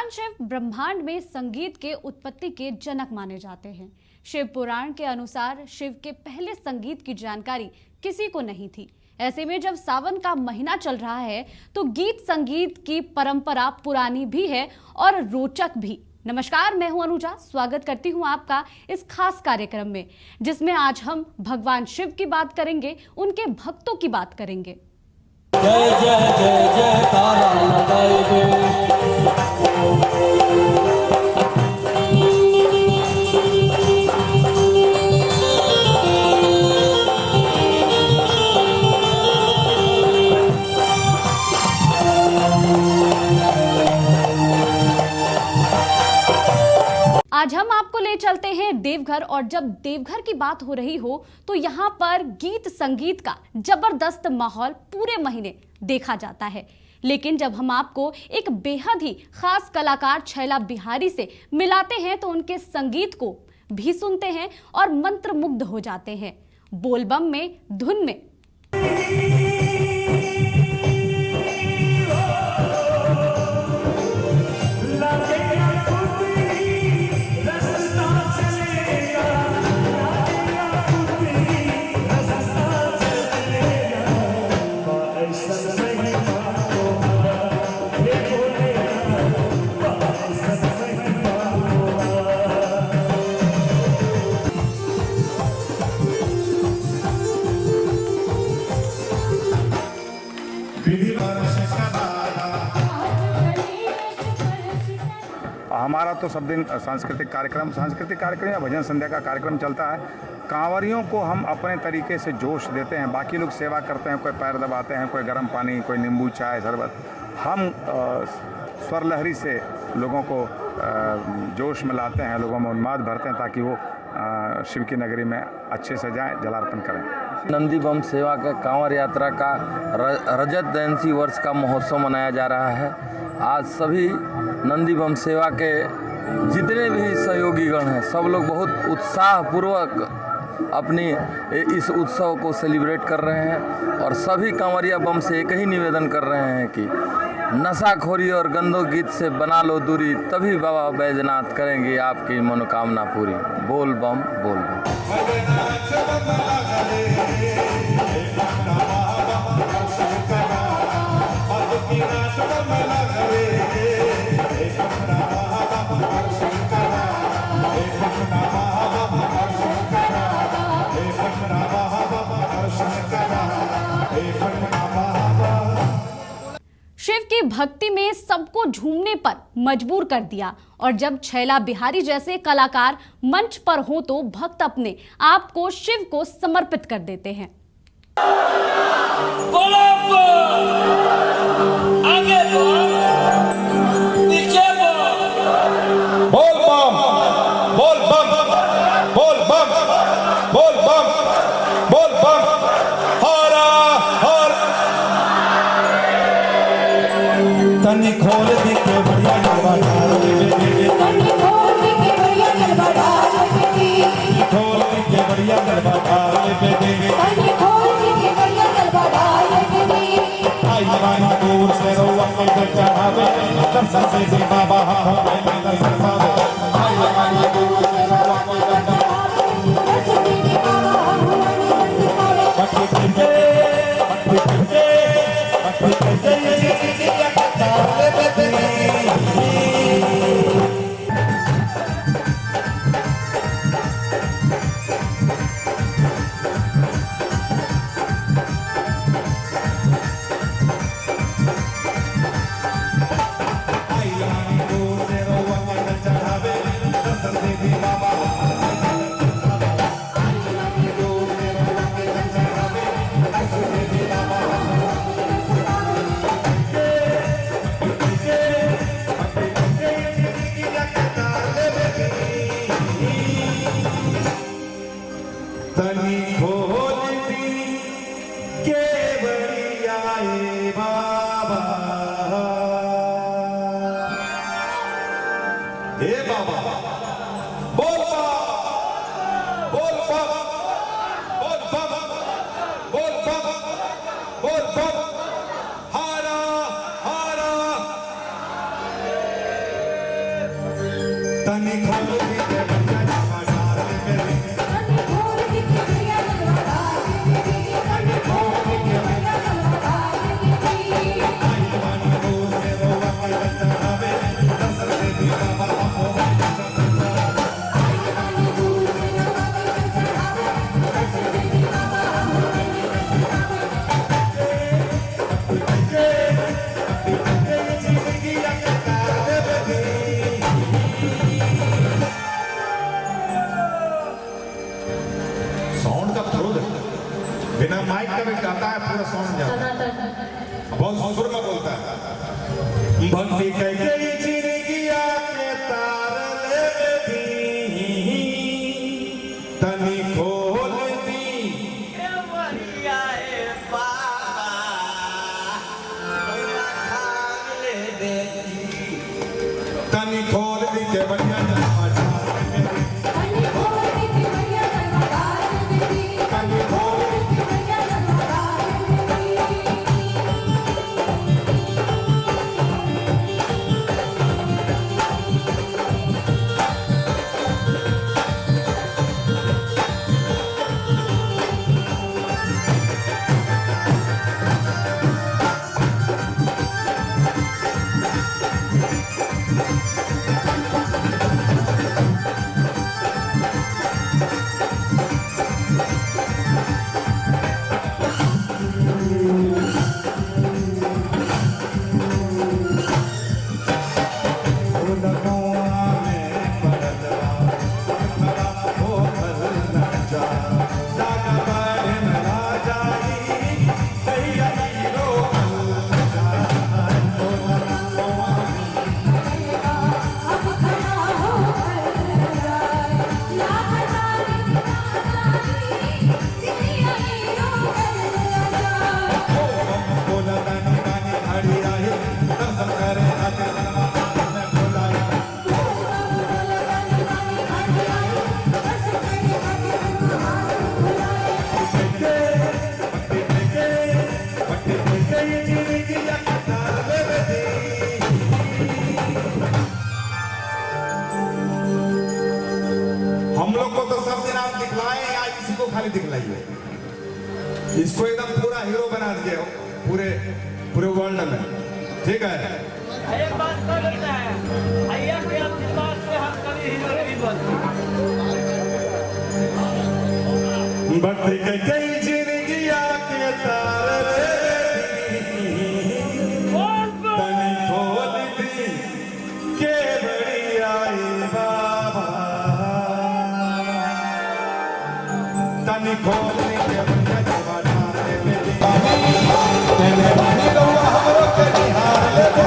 भगवान शिव ब्रह्मांड में संगीत के उत्पत्ति के जनक माने जाते हैं। शिव पुराण के अनुसार शिव के पहले संगीत की जानकारी किसी को नहीं थी। ऐसे में जब सावन का महीना चल रहा है तो गीत संगीत की परंपरा पुरानी भी है और रोचक भी। नमस्कार, मैं हूं अनुजा, स्वागत करती हूं आपका इस खास कार्यक्रम में, जिसमें आज हम भगवान शिव की बात करेंगे, उनके भक्तों की बात करेंगे। जय जय जय जय तारा लगाए दे। आज हम आपको ले चलते हैं देवघर, और जब देवघर की बात हो रही हो तो यहाँ पर गीत संगीत का जबरदस्त माहौल पूरे महीने देखा जाता है। लेकिन जब हम आपको एक बेहद ही खास कलाकार छैला बिहारी से मिलाते हैं तो उनके संगीत को भी सुनते हैं और मंत्रमुग्ध हो जाते हैं। बोलबम में, धुन में। हमारा तो सब दिन सांस्कृतिक कार्यक्रम या भजन संध्या का कार्यक्रम चलता है। कांवरियों को हम अपने तरीके से जोश देते हैं। बाकी लोग सेवा करते हैं, कोई पैर दबाते हैं, कोई गर्म पानी, कोई नींबू चाय शरबत। हम स्वर लहरी से लोगों को जोश में लाते हैं, लोगों में उन्माद भरते हैं ताकि वो शिव की नगरी में अच्छे से जाएं, जलार्पण करें। नंदी बम सेवा का कांवर यात्रा का रजत जयंती वर्ष का महोत्सव मनाया जा रहा है। आज सभी नंदी बम सेवा के जितने भी सहयोगीगण हैं, सब लोग बहुत उत्साहपूर्वक अपनी इस उत्सव को सेलिब्रेट कर रहे हैं और सभी कांवरिया बम से एक ही निवेदन कर रहे हैं कि नशाखोरी और गंदो गीत से बना लो दूरी, तभी बाबा बैजनाथ करेंगे आपकी मनोकामना पूरी। बोल बम, बोल बम। शिव की भक्ति में सबको झूमने पर मजबूर कर दिया, और जब छैला बिहारी जैसे कलाकार मंच पर हो तो भक्त अपने आप को शिव को समर्पित कर देते हैं। आगे पीछे बोल बम, बोल बम, बोल बम, बोल बम, बोल बम, हरा हर तनी खोल दी के बढ़िया गलबा डाल दे, तनी खोल दी के बढ़िया गलबा डाल दे, खोल दी के बढ़िया गलबा डाल दे, तनी खोल दी के बढ़िया गलबा डाल दे। आई बानी दूर से रो अपने चढ़ावे, दर्शन से भी बाबा हमें दर्शन पावे। आई बानी दूर से रो अपने चढ़ावे, दर्शन से भी बाबा हमें दर्शन पावे। बट्टी पिटे बट्टी पिटे ये डाले बेबे। आई दूर से रो अपने बिना माइक का भी गाता है, पूरा सॉन्ग जाता है, बहुत सुर में बोलता है। भक्ति कई जिंदगी आके तार ले दी, तनी खोल दी तनी खोल दी के बढ़िया जलवा ढाल ले दी, तनी खोल दी के बढ़िया जलवा ढाल ले दी, तनी खोल दी के बढ़िया जलवा ढाल खाली दिखलाइए, इसको एकदम पूरा हीरो बना दिए पूरे पूरे वर्ल्ड में, ठीक है। एक बात कर लेते हैं, भैया के आशीर्वाद से हम कभी हीरो नहीं बनते। भक्ति के कई जिंदगी आके तार ले दी, तनी खोल दी के बड़ी आई बाबा, तनी खोल दी के बढ़िया जलवा ढाल ले दी, तेरे बानी रहुआ हमरो के निहार ले दी।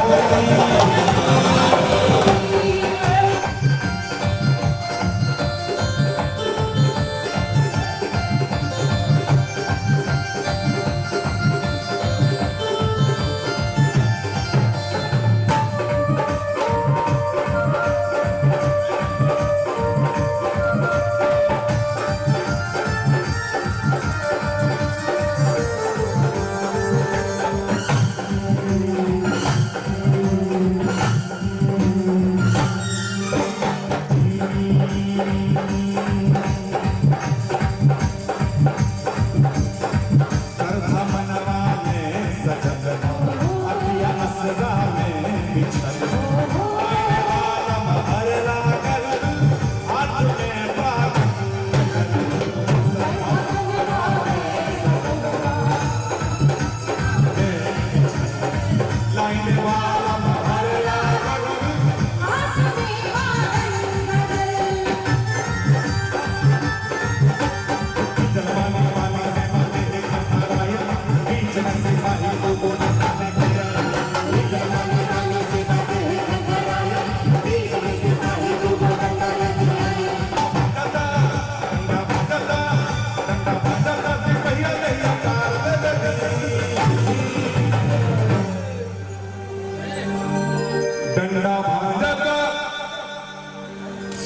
डंडा भाजपा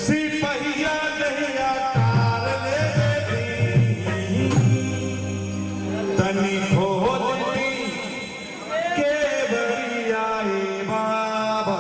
सिपहिया नहीं आकार ले दी, तनी खोल दी के बड़ी आई बाबा।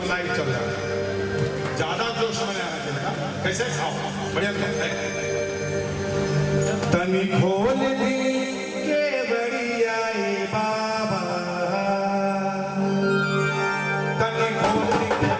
लाइव चल रहा है, ज्यादा जोश में आना चलेगा। कैसे खाओ बढ़िया तनी खोल दी के बढ़िया बाबा, तनी खोल दी के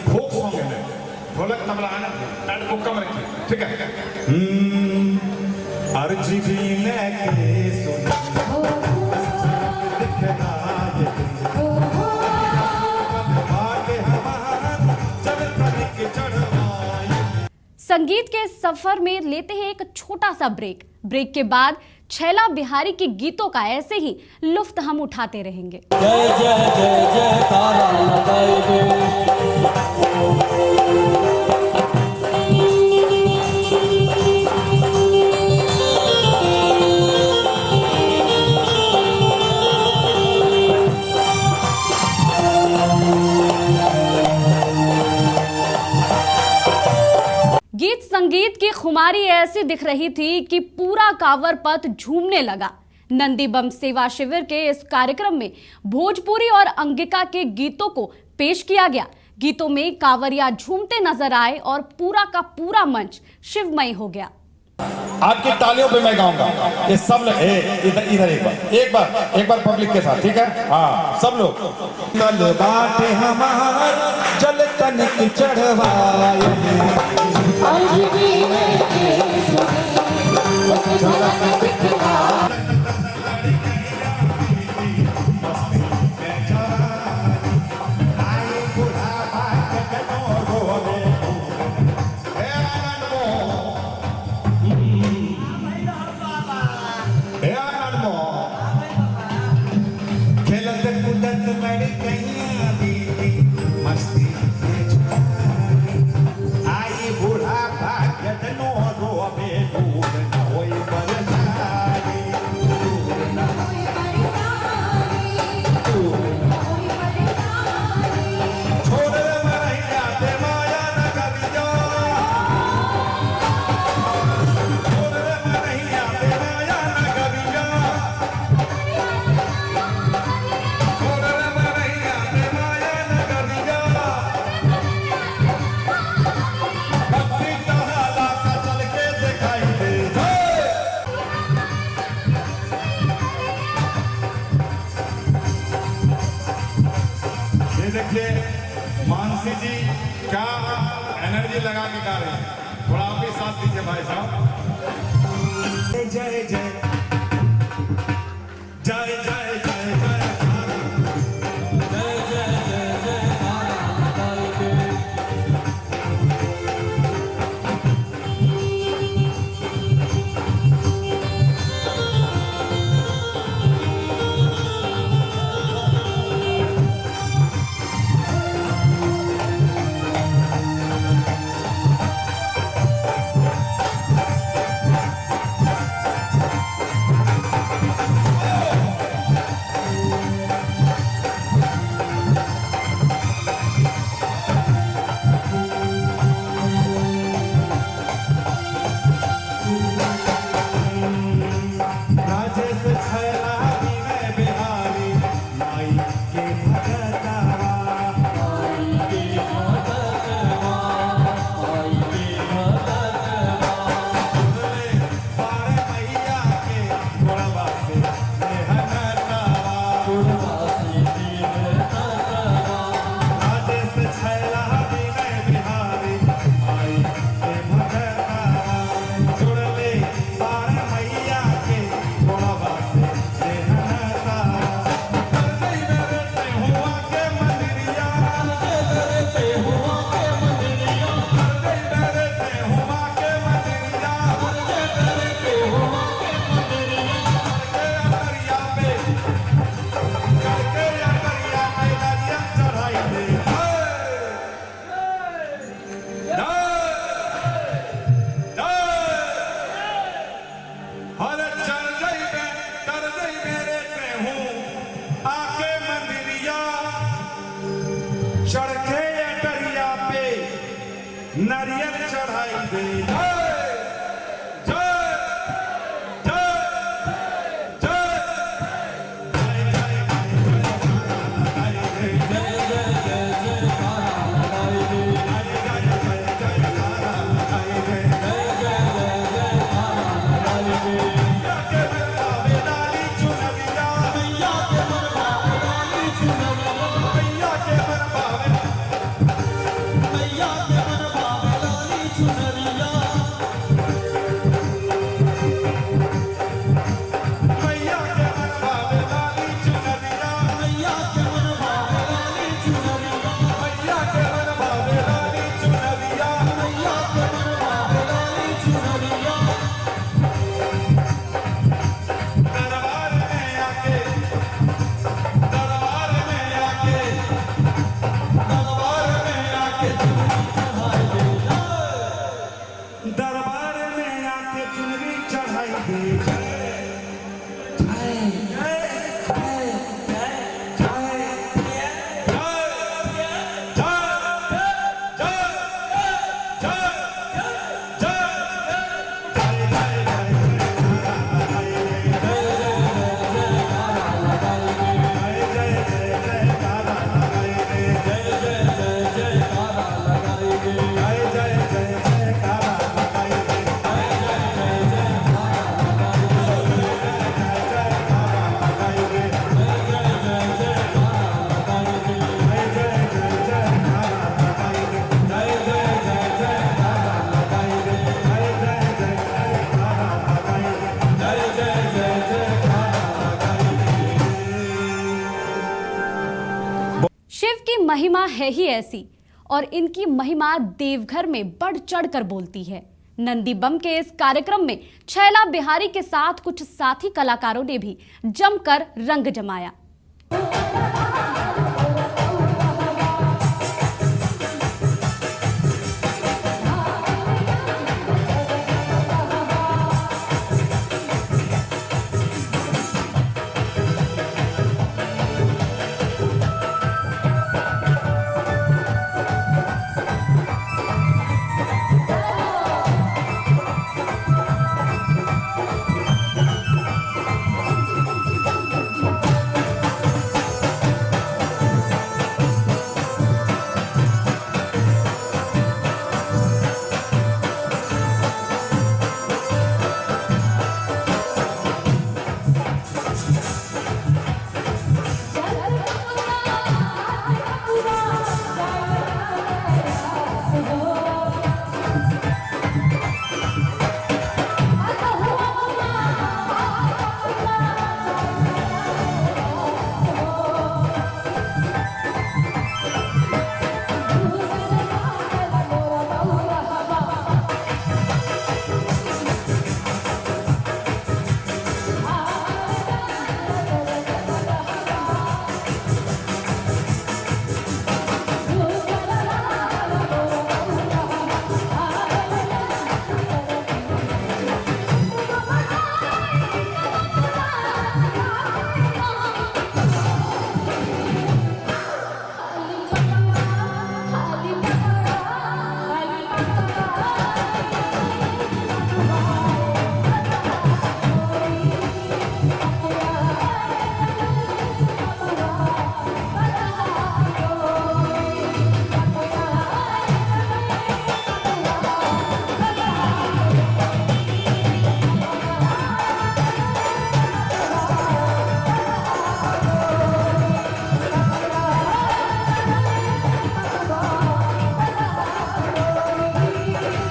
फोक सॉन्ग है, ढोलक तबला है ना, पैड को कम रखिए, ठीक है। अर्ज भी लेके सुन संगीत के सफर में लेते हैं एक छोटा सा ब्रेक। ब्रेक के बाद छैला बिहारी के गीतों का ऐसे ही लुफ्त हम उठाते रहेंगे। जय जय जय जय तारा लगाएंगे। गीत संगीत की खुमारी ऐसी दिख रही थी कि पूरा कांवर पथ झूमने लगा। नंदी बम सेवा शिविर के इस कार्यक्रम में भोजपुरी और अंगिका के गीतों को पेश किया गया। गीतों में कांवरिया झूमते नजर आए और पूरा का पूरा मंच शिवमय हो गया। आपकी तालियों पे मैं गाऊंगा, ये सब लोग इधर इधर एक बार पब्लिक के साथ, ठीक है? हाँ सब लोग। कल बाटे हमार जल तनिक चढ़वाए, मानसी जी क्या एनर्जी लगा के गा रहे हैं, थोड़ा आप भी साथ दीजिए भाई साहब। जय जय जय जय जय जय शिव की महिमा है ही ऐसी और इनकी महिमा देवघर में बढ़ चढ़ कर बोलती है। नंदी बम के इस कार्यक्रम में छैला बिहारी के साथ कुछ साथी कलाकारों ने भी जमकर रंग जमाया।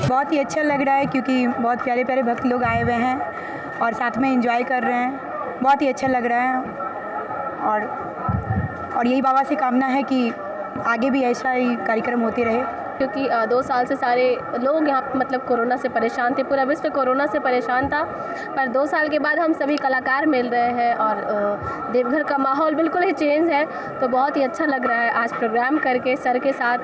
बहुत ही अच्छा लग रहा है क्योंकि बहुत प्यारे प्यारे भक्त लोग आए हुए हैं और साथ में एंजॉय कर रहे हैं। बहुत ही अच्छा लग रहा है और यही बाबा से कामना है कि आगे भी ऐसा ही कार्यक्रम होते रहे। क्योंकि 2 साल से सारे लोग यहाँ मतलब कोरोना से परेशान थे, पूरा विश्व कोरोना से परेशान था, पर 2 साल के बाद हम सभी कलाकार मिल रहे हैं और देवघर का माहौल बिल्कुल ही चेंज है। तो बहुत ही अच्छा लग रहा है आज प्रोग्राम करके सर के साथ।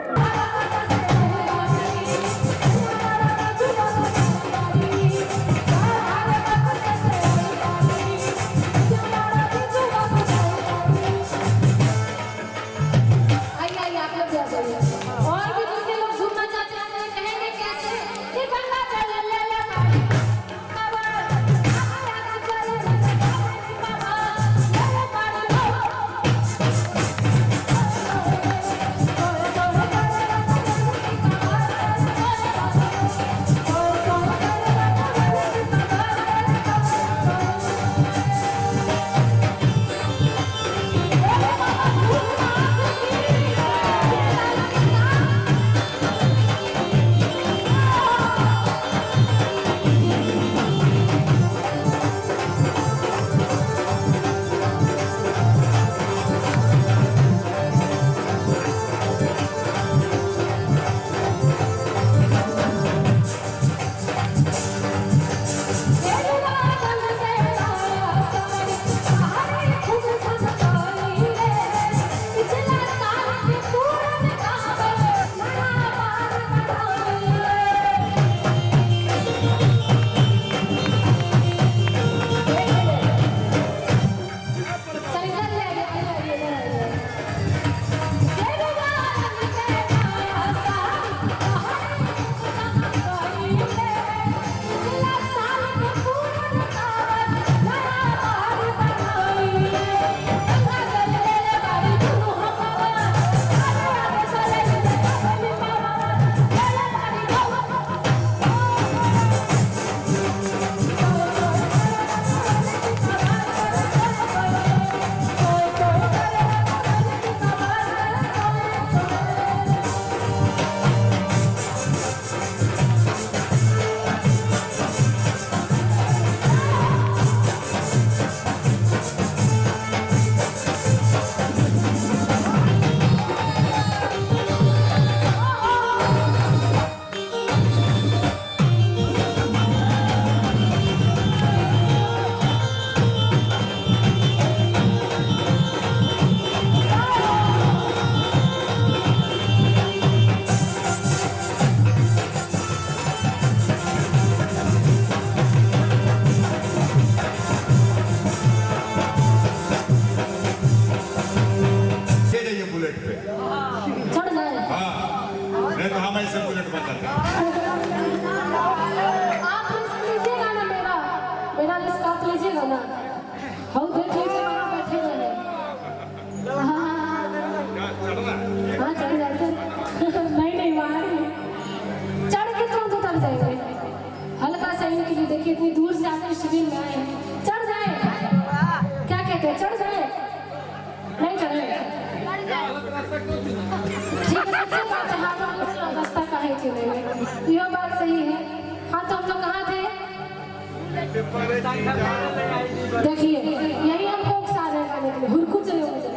देखिए यही हम फोक सा रहे करने के लिए हुरकू चले मुझे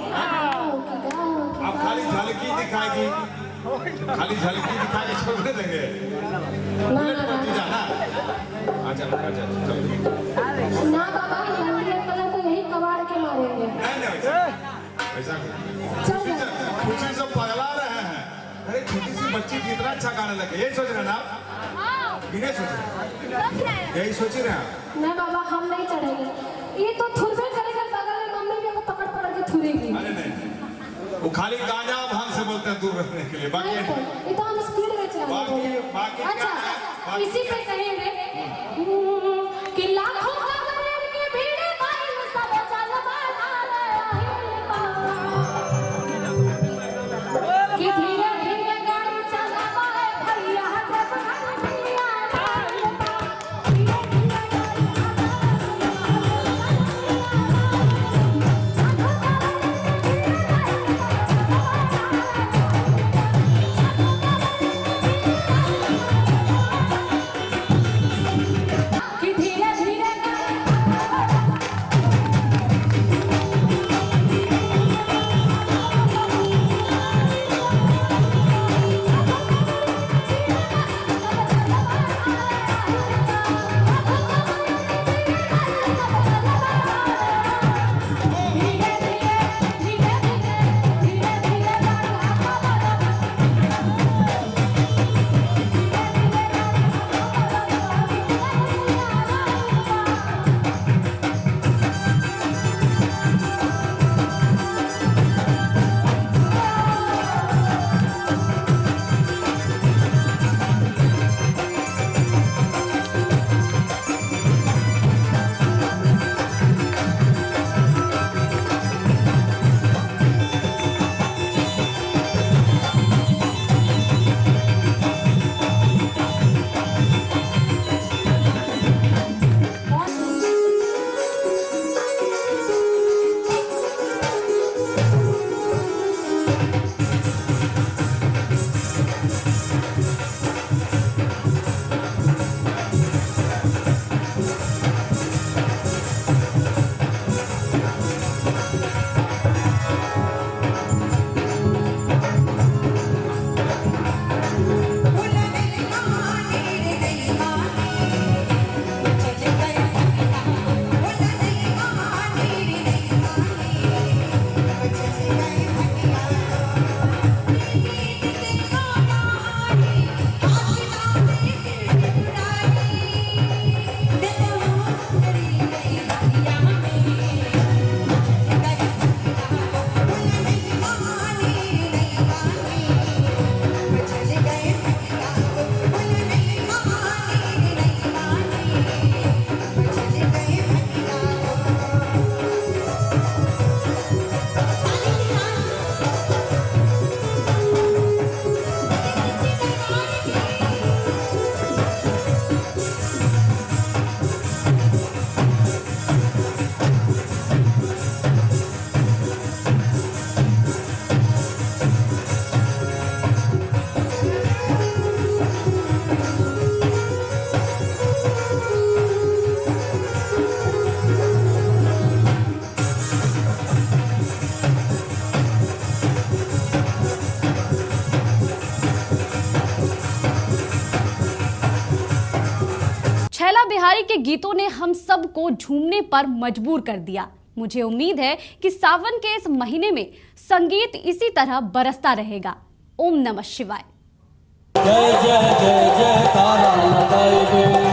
अब खाली झलकी दिखाएगी, खाली झलकी दिखाएगी, छोड़ने देंगे जाना। अच्छा ना बाबा मंदिर कलर तो यही कबाड़ के मारेंगे। ऐसा खुशी से पगला रहे हैं। अरे छोटी सी बच्ची कितना अच्छा गाने लगे, यही सोच रहे हैं ना? यही सोच रहे हैं? नहीं बाबा हम नहीं चढ़ेंगे, ये तो थुरबे करेंगे, बगल में मम्मी भी पकड़ पकड़ के थुरेगी। अरे नहीं, वो खाली गांजा भांग से बोलते हैं दूर रखने के लिए, बाकी ये तो हम स्पीड में चलाएंगे। अच्छा इसी पे कहेंगे कि लाखों कमरे की भीड़ भाई सब चल बना कि धीरे धीरे गाड़ी चलावे भैया जब घंटियां धीरे धीरे कि धीरे धीरे छैला बिहारी के गीतों ने हम सबको झूमने पर मजबूर कर दिया। मुझे उम्मीद है कि सावन के इस महीने में संगीत इसी तरह बरसता रहेगा। ओम नमः शिवाय। जय जय जय जय तारा लगाए